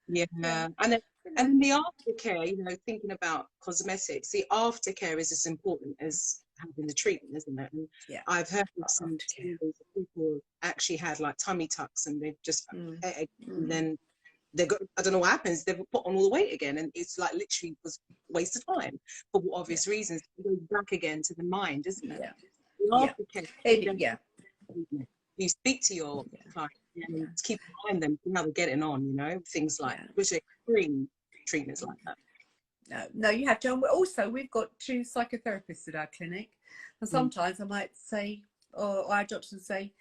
And then the aftercare, you know, thinking about cosmetics, the aftercare is as important as having the treatment, isn't it? And I've heard of some people actually had like tummy tucks, and they've just and then they got, I don't know what happens, they've put on all the weight again, and it's like literally was a waste of time for obvious reasons. It goes back again to the mind, isn't it? You speak to your client and keep in mind them how they're getting on, you know, things like which are extreme treatments like that. No, you have to. And also, we've got 2 psychotherapists at our clinic, and sometimes I might say, or our doctors would say,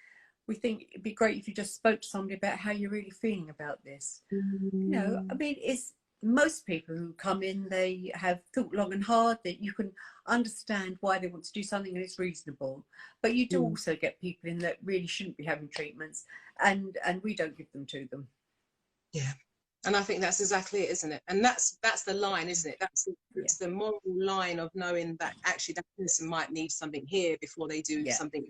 we think it'd be great if you just spoke to somebody about how you're really feeling about this. You know, I mean, it's most people who come in, they have thought long and hard, that you can understand why they want to do something and it's reasonable. But you do also get people in that really shouldn't be having treatments, and we don't give them to them. And I think that's exactly it, isn't it? And that's the line, isn't it? That's the moral line of knowing that actually that person might need something here before they do something.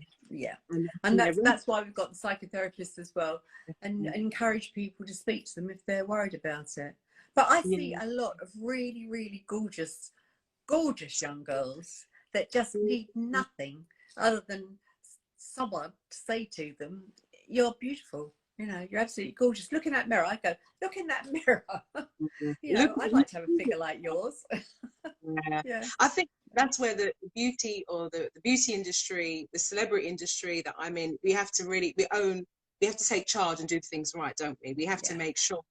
And that's why we've got the psychotherapists as well, and encourage people to speak to them if they're worried about it. But I see a lot of really, really gorgeous young girls that just need nothing other than someone to say to them, you're beautiful. You know, you're absolutely gorgeous. Look in that mirror. I go, look in that mirror. You know, I'd like to have a figure like yours. I think that's where the beauty, or the beauty industry, the celebrity industry that I'm in, we have to really, we have to take charge and do things right, don't we? We have to make sure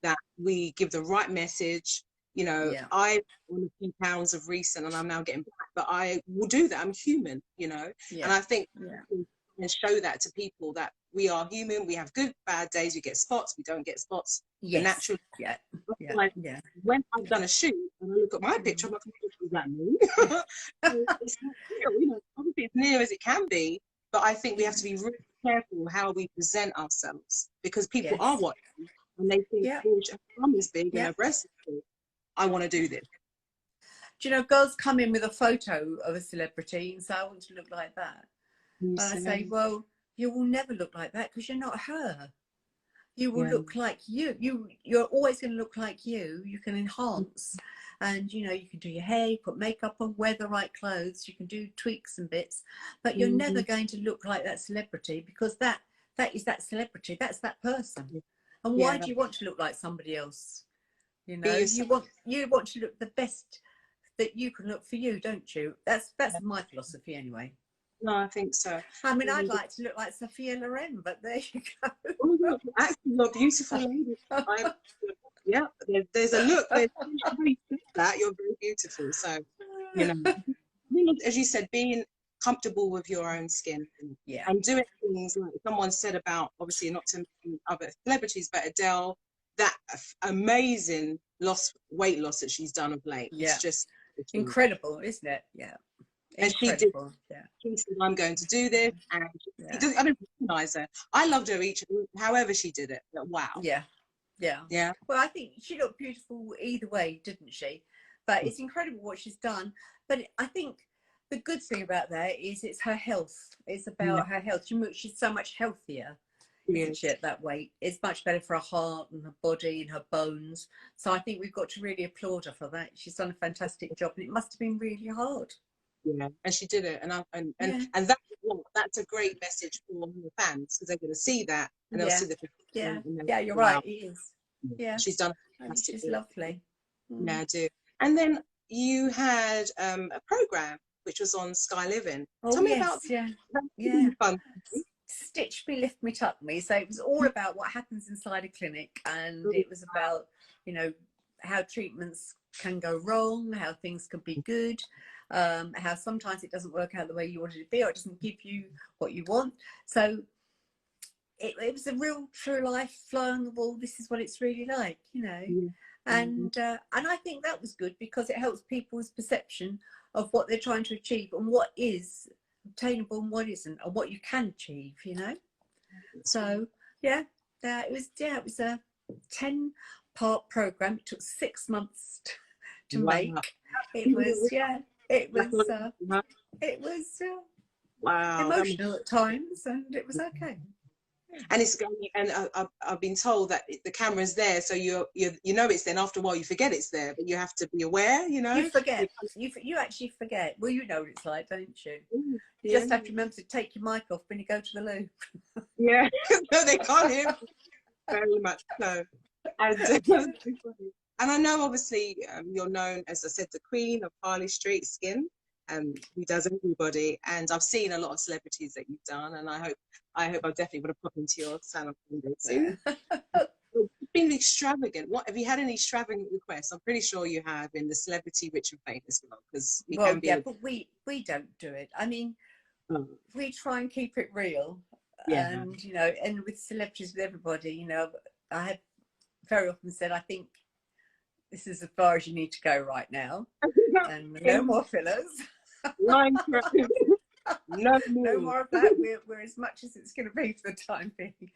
that we give the right message. You know, I won a few pounds of recent and I'm now getting back, but I will do that. I'm human, you know, and I think and show that to people that we are human. We have good, bad days. We get spots. We don't get spots. Naturally. When I've done a shoot and I look at my picture, I'm like, what does that mean? It's not real, you know. Obviously, it's near as it can be, but I think we have to be really careful how we present ourselves, because people are watching and they think, oh, her mum is big and her breast is big. I want to do this. Do you know, girls come in with a photo of a celebrity and say, I want to look like that. And I say, well, you will never look like that because you're not her. You will look like you. You're always going to look like you. You can enhance, and you know, you can do your hair, you put makeup on, wear the right clothes, you can do tweaks and bits, but you're never going to look like that celebrity, because that is that celebrity. That's that person. And why do you want to look like somebody else? You know, you want to look the best that you can look for you, don't you? That's my philosophy anyway. No, I think so. I mean, I'd like to look like Sophia Loren, but there you go. Oh, no, actually, you're a beautiful lady. There's a look. That you're very beautiful. So you know, as you said, being comfortable with your own skin Yeah. and doing things like someone said about, obviously not to mention other celebrities, but Adele, that amazing weight loss that she's done of late. Yeah. It's just incredible, isn't it? Yeah. And Incredible. she said, I'm going to do this, and I don't recognize her. I loved her however she did it. But wow. Yeah. Well, I think she looked beautiful either way, didn't she? But it's incredible what she's done. But I think the good thing about that is it's her health. It's about her health. She's so much healthier, isn't she, at that weight? It's much better for her heart and her body and her bones. So I think we've got to really applaud her for that. She's done a fantastic job, and it must have been really hard. Yeah, and she did it, and that's a great message for her fans, because they're going to see that, and they'll see the yeah, you're right. It is. Yeah, she's done. She's lovely. Yeah, I do. And then you had a program which was on Sky Living. Tell me about fun. Stitch Me, Lift Me, Tuck Me. So it was all about what happens inside a clinic, and it was about, you know, how treatments can go wrong, how things can be good, how sometimes it doesn't work out the way you wanted it to be, or it doesn't give you what you want. So it was a real true life fly on the wall. This is what it's really like, you know. And I think that was good, because it helps people's perception of what they're trying to achieve and what is obtainable and what isn't, and what you can achieve, you know. So it was a 10-part program. It took 6 months to make. It was emotional at times, and it was okay. And it's going, and I've been told that the camera's there, so you know it's there, and after a while you forget it's there, but you have to be aware, you know. You forget. You actually forget. Well, you know what it's like, don't you? You just have to remember to take your mic off when you go to the loo. Yeah. No, they can't hear. Very much so. And I know, obviously, you're known, as I said, the queen of Harley Street skin, who does everybody. And I've seen a lot of celebrities that you've done, and I hope I'll definitely want to pop into your salon one day soon. It's been extravagant. What have you had any extravagant requests? I'm pretty sure you have in the celebrity rich and famous world, because but we don't do it. I mean, we try and keep it real, and you know, and with celebrities, with everybody, you know, I have very often said, I think this is as far as you need to go right now, and no more fillers. No more of that. We're as much as it's going to be for the time being.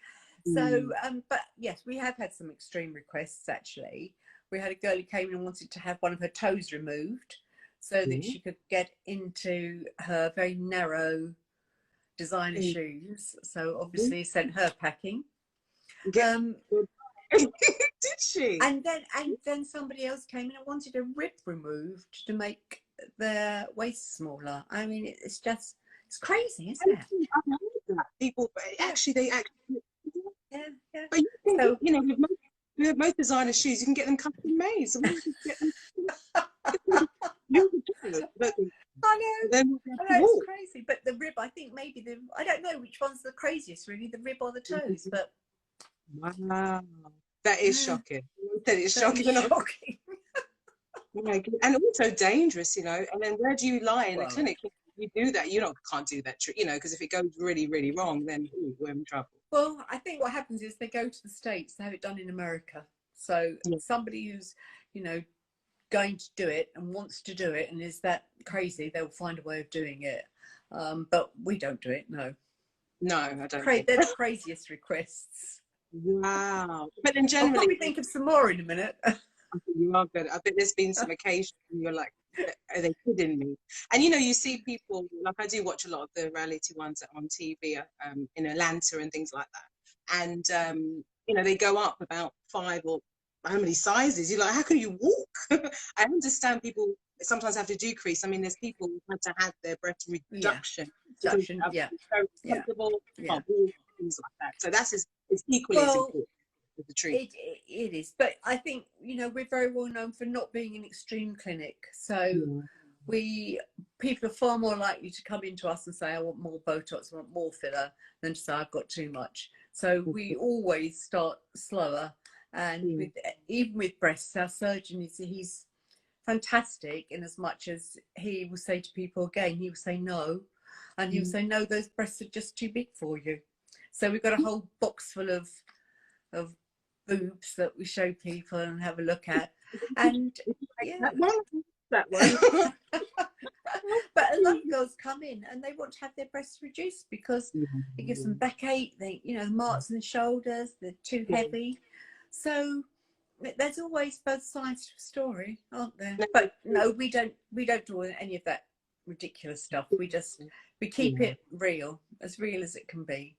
So, but yes, we have had some extreme requests. Actually, we had a girl who came in and wanted to have one of her toes removed, so that she could get into her very narrow designer shoes. So obviously sent her packing. Did she? And then somebody else came in and wanted a rib removed to make their waist smaller. I mean, it's crazy, isn't it? I've heard that. People, they actually. Yeah. But you think, you know, with most designer shoes, you can get them custom made. So why don't you get them? I know, it's crazy. But the rib, I think maybe I don't know which one's the craziest, really, the rib or the toes. But wow, that is shocking. That is shocking. And also dangerous, you know. And then where do you lie in a clinic? You do that, you can't do that, you know, because if it goes really, really wrong, then we're in trouble. Well, I think what happens is they go to the States, they have it done in America. So somebody who's, you know, going to do it and wants to do it and is that crazy, they'll find a way of doing it. But we don't do it, no. No, I don't. They're the craziest requests. Wow. But then generally... I'll probably think of some more in a minute. You are good. I bet there's been some occasions when you're like, are they kidding me? And you know, you see people, like I do watch a lot of the reality ones on TV in Atlanta and things like that. And, you know, they go up about 5 or how many sizes. You're like, how can you walk? I understand people sometimes have to decrease. I mean, there's people who had to have their breast reduction. Very comfortable, can't walk, things like that. So that's it's equally as important. The truth. It is, but I think, you know, we're very well known for not being an extreme clinic, so people are far more likely to come into us and say, I want more Botox, I want more filler, than to say I've got too much. So we always start slower, and even with breasts, our surgeon he's fantastic in as much as he will say to people, again, he will say no, and he will say, no, those breasts are just too big for you. So we've got a whole box full of boobs that we show people and have a look at. And yeah, that one. but a lot of girls come in and they want to have their breasts reduced because it gives them backache. They, you know, the marks in the shoulders, they're too heavy. So there's always both sides to a story, aren't there? But no, we don't do any of that ridiculous stuff. We keep it real as it can be.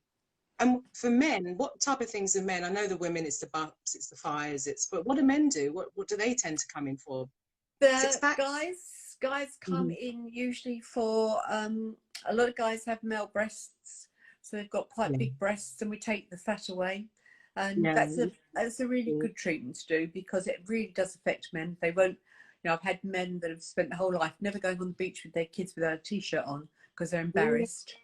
And for men, what type of things are men? I know the women, it's the bumps, it's the thighs, but what do men do? What do they tend to come in for? The guys come in usually for a lot of guys have male breasts, so they've got quite big breasts, and we take the fat away, and that's a really good treatment to do, because it really does affect men. They won't, you know, I've had men that have spent their whole life never going on the beach with their kids without a t-shirt on because they're embarrassed.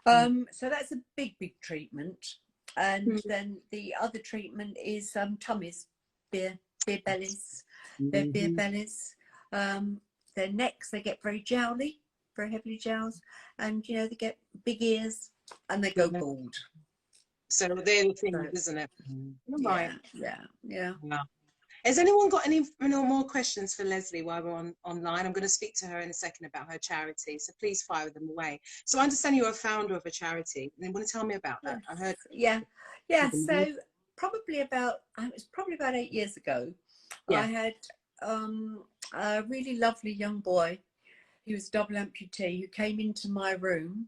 So that's a big treatment. And then the other treatment is tummies, beer bellies, their beer bellies. Their necks, they get very jowly, very heavily jowls, and you know, they get big ears and they go bald. So they're the things, isn't it? Right. Yeah. Has anyone got any more questions for Lesley while we're online? I'm going to speak to her in a second about her charity, so please fire them away. So I understand you're a founder of a charity, and you want to tell me about that? I heard. Yeah. So probably about 8 years ago, I had a really lovely young boy. He was double amputee who came into my room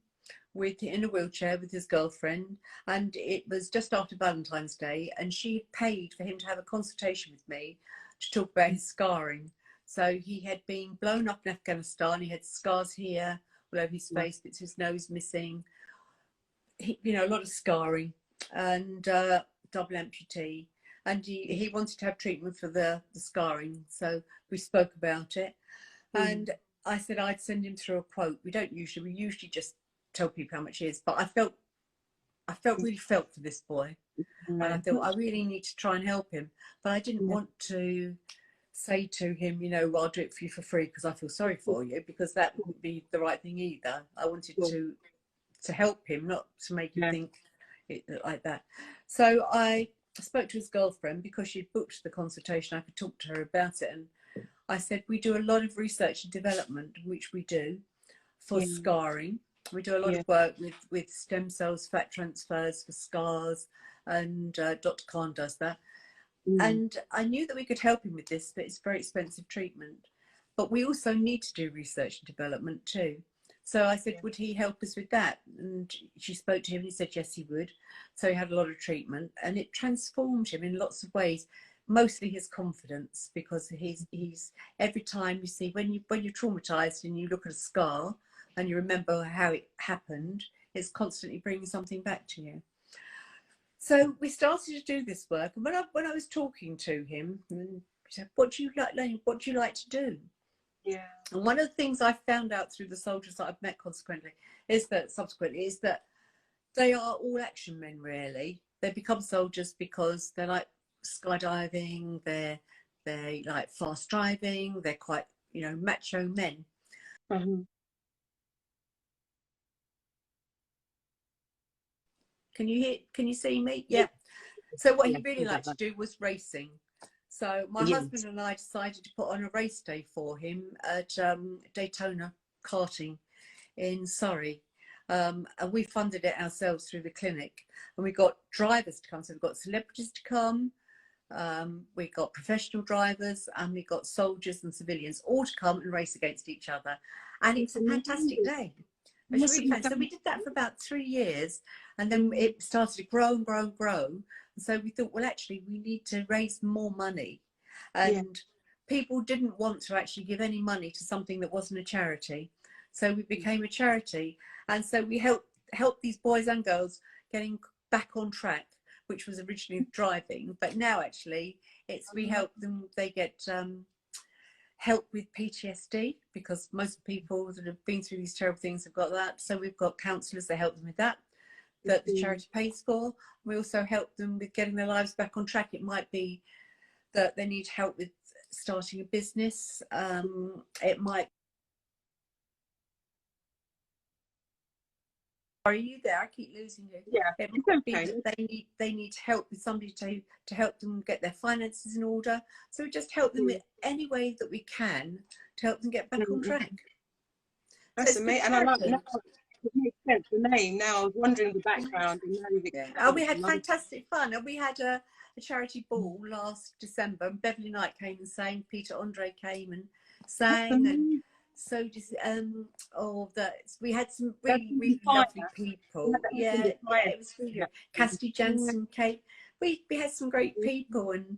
in a wheelchair with his girlfriend, and it was just after Valentine's Day, and she paid for him to have a consultation with me to talk about his scarring. So he had been blown up in Afghanistan. He had scars here, all over his face, bits of his nose missing, you know, a lot of scarring, and double amputee. And he wanted to have treatment for the scarring. So we spoke about it, and I said I'd send him through a quote. We usually just tell people how much it is, but I really felt for this boy, and I thought I really need to try and help him, but I didn't want to say to him, you know, well, I'll do it for you for free because I feel sorry for you, because that wouldn't be the right thing either. I wanted to help him, not to make him think it like that. So I spoke to his girlfriend because she'd booked the consultation. I could talk to her about it, and I said we do a lot of research and development, which we do for scarring. We do a lot of work with stem cells, fat transfers for scars, and Dr. Khan does that. And I knew that we could help him with this, but it's very expensive treatment. But we also need to do research and development too. So I said, would he help us with that? And she spoke to him and he said, yes, he would. So he had a lot of treatment, and it transformed him in lots of ways, mostly his confidence, because he's every time you see, when you're traumatized and you look at a scar and you remember how it happened, it's constantly bringing something back to you. So we started to do this work, and when I was talking to him, he said, what do you like to do? Yeah. And one of the things I found out through the soldiers that I've met is that they are all action men, really. They become soldiers because they like skydiving, they like fast driving, they're quite, you know, macho men. Can you see me? Yeah. So what he really liked to do was racing. So my husband and I decided to put on a race day for him at Daytona karting in Surrey. And we funded it ourselves through the clinic. And we got drivers to come. So we've got celebrities to come. We got professional drivers, and we got soldiers and civilians all to come and race against each other. And it's a fantastic day. It was really fun. So we did that for about 3 years, and then it started to grow and grow and grow. And so we thought, well, actually, we need to raise more money. And people didn't want to actually give any money to something that wasn't a charity. So we became a charity. And so we helped these boys and girls getting back on track, which was originally driving. But now, actually, we help them. They get help with PTSD, because most people that have been through these terrible things have got that. So we've got counsellors that help them with that the charity pays for. We also help them with getting their lives back on track. It might be that they need help with starting a business. It might. Are you there? I keep losing you. Yeah, It it's might be okay. that they need help with somebody to help them get their finances in order. So we just help them in any way that we can to help them get back on track. That's So amazing. And I like now, it makes sense, the name. Now I was wondering the background and now you've Yeah. Oh, We had fantastic fun, and we had a charity ball last December, and Beverly Knight came and sang, Peter Andre came and sang, and so just we had some really lovely people. Yeah, it was really good. Cassidy Jansen came. We had some great people, and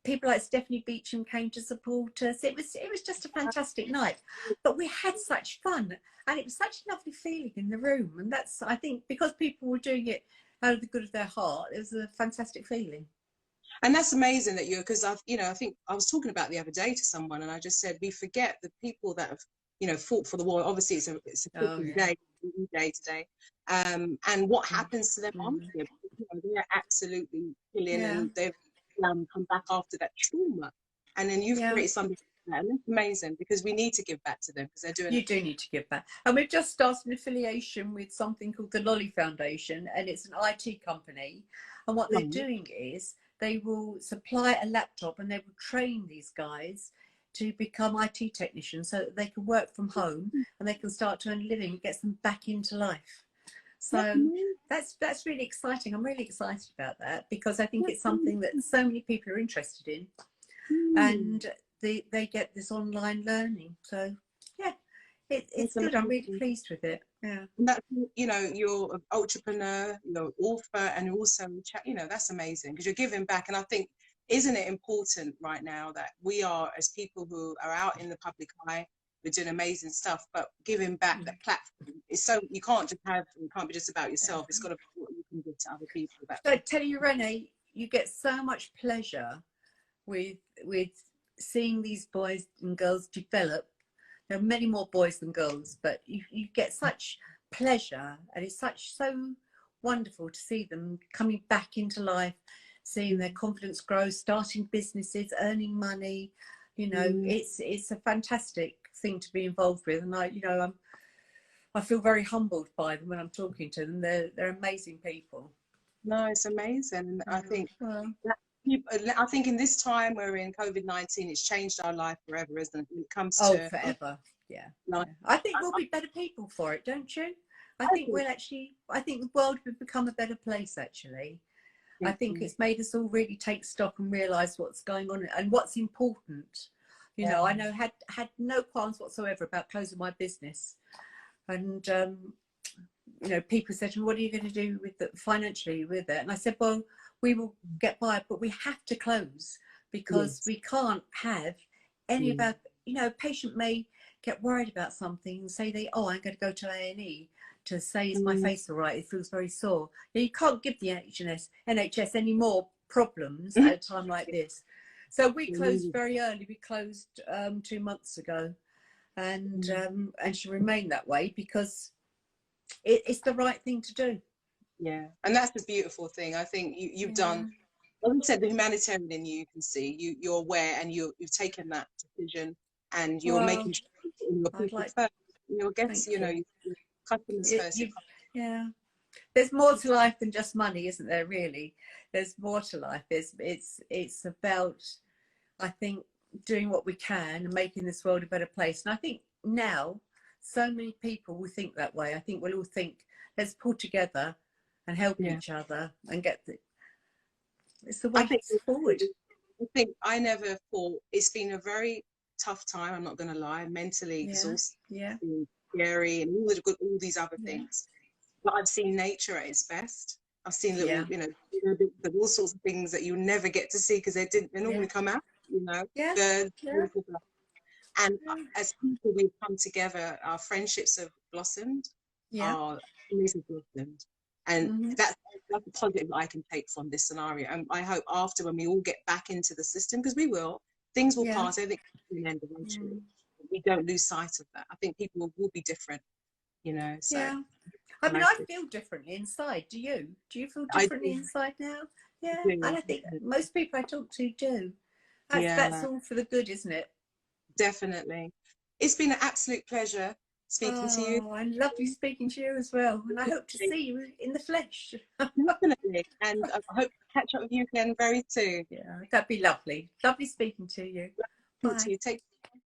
people like Stephanie Beecham came to support us. It was just a fantastic night, but we had such fun, and it was such a lovely feeling in the room. And that's, I think, because people were doing it out of the good of their heart, it was a fantastic feeling. And that's amazing that because I think I was talking about the other day to someone, and I just said we forget the people that have fought for the war. Obviously, it's a day today, and what happens to them after? They're absolutely killing, and they've come back after that trauma, and then you've created something. And it's amazing because we need to give back to them because they're doing. You do need to give back, and we've just started an affiliation with something called the Lolly Foundation, and it's an IT company. And what they're doing is they will supply a laptop and they will train these guys to become IT technicians so that they can work from home and they can start to earn a living. It gets them back into life. So that's really exciting. I'm really excited about that because I think it's something that so many people are interested in, and they get this online learning. So yeah, it's good. I'm really pleased with it. Yeah. And that's, you're an entrepreneur, you're an author, and also, that's amazing because you're giving back. And I think, isn't it important right now that we are, as people who are out in the public eye, we're doing amazing stuff, but giving back that platform is so, it can't be just about yourself. It's got to be what you can give to other people. So I tell you, Renee, you get so much pleasure with seeing these boys and girls develop. There are many more boys than girls, but you get such pleasure, and it's so wonderful to see them coming back into life, seeing their confidence grow, starting businesses, earning money. It's a fantastic thing to be involved with, and I feel very humbled by them when I'm talking to them. They're amazing people. No, it's amazing. I think I think in this time we're in COVID-19, it's changed our life forever, isn't it? When it comes to forever. Yeah. I think we'll be better people for it, don't you? I think the world would become a better place, actually. I think it's made us all really take stock and realise what's going on and what's important. I know had no qualms whatsoever about closing my business, and people said to me, "What are you going to do financially with it?" And I said, "Well, we will get by, but we have to close because we can't have any of our, a patient may get worried about something and say I'm going to go to A&E to say, is my face all right? It feels very sore. You can't give the NHS any more problems at a time like this. So we closed very early. We closed 2 months ago, and should remain that way because it's the right thing to do. Yeah, and that's the beautiful thing. I think you've done, like I said, the humanitarian in you can see, you're aware, and you've taken that decision, and you're making sure your people first, your guests, your customers first. There's more to life than just money, isn't there? Really, there's more to life. It's about, I think, doing what we can and making this world a better place. And I think now so many people will think that way. I think we'll all think, let's pull together and help each other and it's the way forward. I think I never thought, it's been a very tough time, I'm not going to lie, mentally exhausting, scary, and all these other things. But I've seen nature at its best. I've seen little, there's all sorts of things that you never get to see because they normally come out, birds, and as people, we've come together, our friendships have blossomed, our amazing blossomed. And that's a positive I can take from this scenario. And I hope after, when we all get back into the system, because we will, things will pass, everything will end eventually. We don't lose sight of that. I think people will be different, so. I mean, I feel differently inside. Do you? Do you feel differently inside now? Yeah, and I think most people I talk to do. That's all for the good, isn't it? Definitely. It's been an absolute pleasure speaking to you. Oh, I love you speaking to you as well, and I hope to see you in the flesh. Definitely, and I hope to catch up with you again very soon. Yeah, that'd be lovely. Lovely speaking to you. Talk Bye. to you. Take